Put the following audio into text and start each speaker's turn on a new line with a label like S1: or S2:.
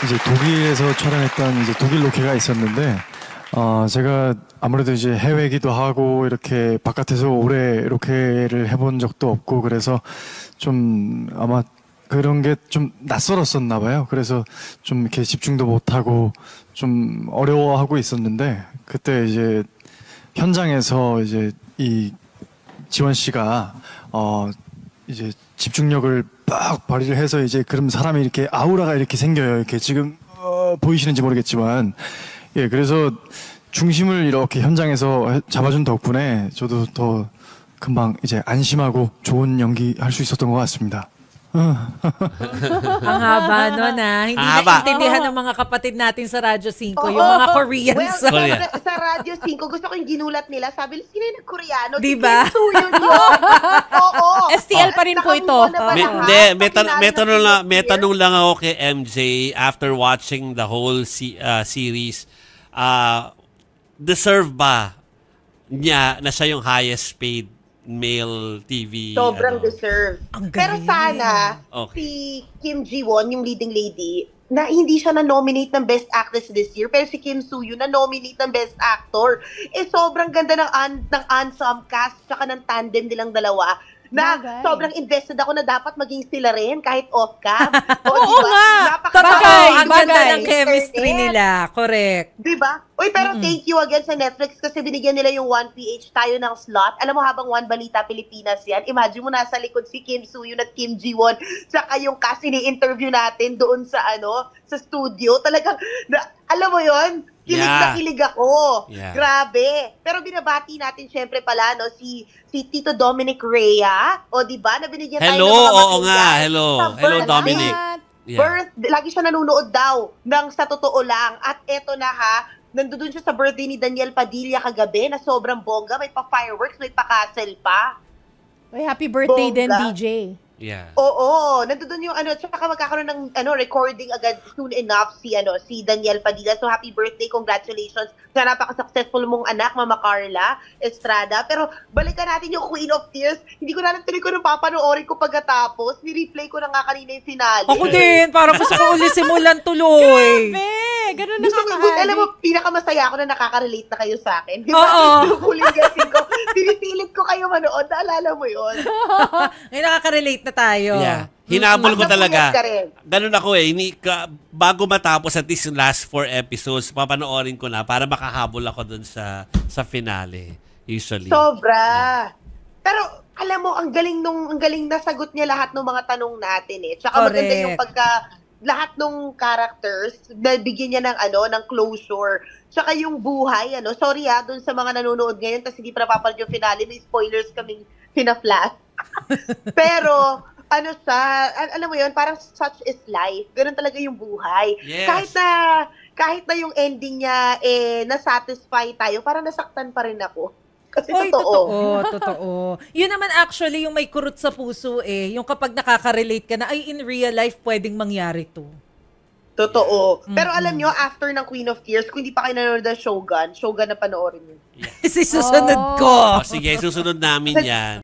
S1: 이제 독일에서 촬영했던 이제 독일 로케가 있었는데, 제가 아무래도 이제 해외기도 하고 이렇게 바깥에서 오래 로케를 해본 적도 없고 그래서 좀 아마 그런 게 좀 낯설었었나 봐요. 그래서 좀 이렇게 집중도 못하고 좀 어려워하고 있었는데 그때 이제 현장에서 이제 이 지원 씨가 이제 집중력을 빡 발휘를 해서 이제 그럼 사람이 이렇게 아우라가 이렇게 생겨요. 이렇게 지금 보이시는지 모르겠지만 예 그래서 중심을 이렇게 현장에서 잡아준 덕분에 저도 더 금방 이제 안심하고 좋은 연기 할 수 있었던 것 같습니다.
S2: Ang haba nun Hindi
S3: Haba.
S2: naintindihan ng mga kapatid natin sa Radyo 5, yung mga Koreans.
S4: Well, sa Radyo 5, gusto ko yung ginulat nila. Sabi, sino yung Koreano?
S2: Diba?
S4: Si Kim Soo-hyun yun. Oo.
S5: STL pa rin po ito.
S3: May tanong lang ako kay MJ after watching the whole series. Deserve ba niya na siya yung highest paid male TV?
S4: Sobrang deserve. Pero sana,
S3: Okay.
S4: si Kim Ji-won, yung leading lady, na hindi siya na-nominate ng Best Actress this year, pero si Kim Soo-hyun na-nominate ng Best Actor. Sobrang ganda ng ensemble cast, tsaka ng tandem nilang dalawa, na
S5: Bagay.
S4: sobrang invested ako na dapat maging sila rin, kahit off-cam.
S5: Oo nga!
S2: Totoo, ang ganda
S4: Bagay.
S2: ng chemistry nila. Correct.
S4: Diba? Uy, pero thank you again sa Netflix kasi binigyan nila yung 1PH tayo ng slot. Alam mo, habang One Balita Pilipinas yan, imagine mo nasa likod si Kim Soo-hyun at Kim Ji-won, tsaka yung cast ini-interview natin doon sa sa studio. Talagang, alam mo yon kilig na kilig ako.
S3: Yeah.
S4: Grabe. Pero binabati natin syempre pala, si Tito Dominic Rhea. O, diba? Na binigyan tayo ng mga
S3: Oo nga.
S4: material.
S3: Hello.
S4: Sa
S3: Hello,
S4: birthday.
S3: Dominic. Yeah.
S4: Lagi siya nanonood daw ng Sa Totoo Lang. At eto na nandoon siya sa birthday ni Daniel Padilla kagabi na sobrang bongga. May pa-fireworks, may pa-castle pa.
S5: Ay, happy birthday din,
S4: Bongga.
S5: DJ.
S3: Yeah.
S4: Oo, nandoon yung tsaka magkakaroon ng recording agad soon enough si Daniel Padilla. So happy birthday, congratulations sa napaka-successful mong anak, Mama Carla Estrada. Pero balikan natin yung Queen of Tears. Hindi ko na alam tuloy ko nung papanoorin ko pagkatapos. Ni-replay ko na nga kanina yung finale.
S2: Ako din, parang gusto ko ulit simulan tuloy.
S5: Ganun
S4: Gusto ko,
S5: nakaka-addict.
S4: alam mo, pinakamasaya ako na nakaka-relate na kayo sa akin. Di
S2: Oo.
S4: ba? Yung huling guessing ko, pinipilit ko kayo manood. Naalala mo yun?
S2: Ngayon nakaka-relate na tayo.
S3: Yeah. Hinabol ko
S4: Ang
S3: talaga.
S4: napuyat ka rin.
S3: Ganun ako bago matapos at least yung last 4 episodes, papanoorin ko na para makahabol ako dun sa finale. Usually.
S4: Sobra. Pero alam mo, ang galing nasagot niya lahat ng mga tanong natin eh. Tsaka maganda
S2: Correct.
S4: yung lahat ng characters, nabigyan niya ng closure. Tsaka yung buhay, sorry dun sa mga nanonood ngayon kasi hindi pa napapanood yung finale, may spoilers kaming pina-flash. Pero, alam mo yun, parang such is life. Ganun talaga yung buhay.
S3: Yes.
S4: Kahit na yung ending niya, na-satisfy tayo, parang nasaktan pa rin ako. Kasi
S2: Oy,
S4: totoo.
S2: totoo. Yun naman actually yung may kurot sa puso yung kapag nakaka-relate ka na, ay in real life pwedeng mangyari to.
S4: Totoo. Pero alam nyo, after ng Queen of Tears, kung hindi pa kayo nanonood ng Shogun na panoorin yun.
S2: Susunod ko.
S3: Sige, susunod namin yan.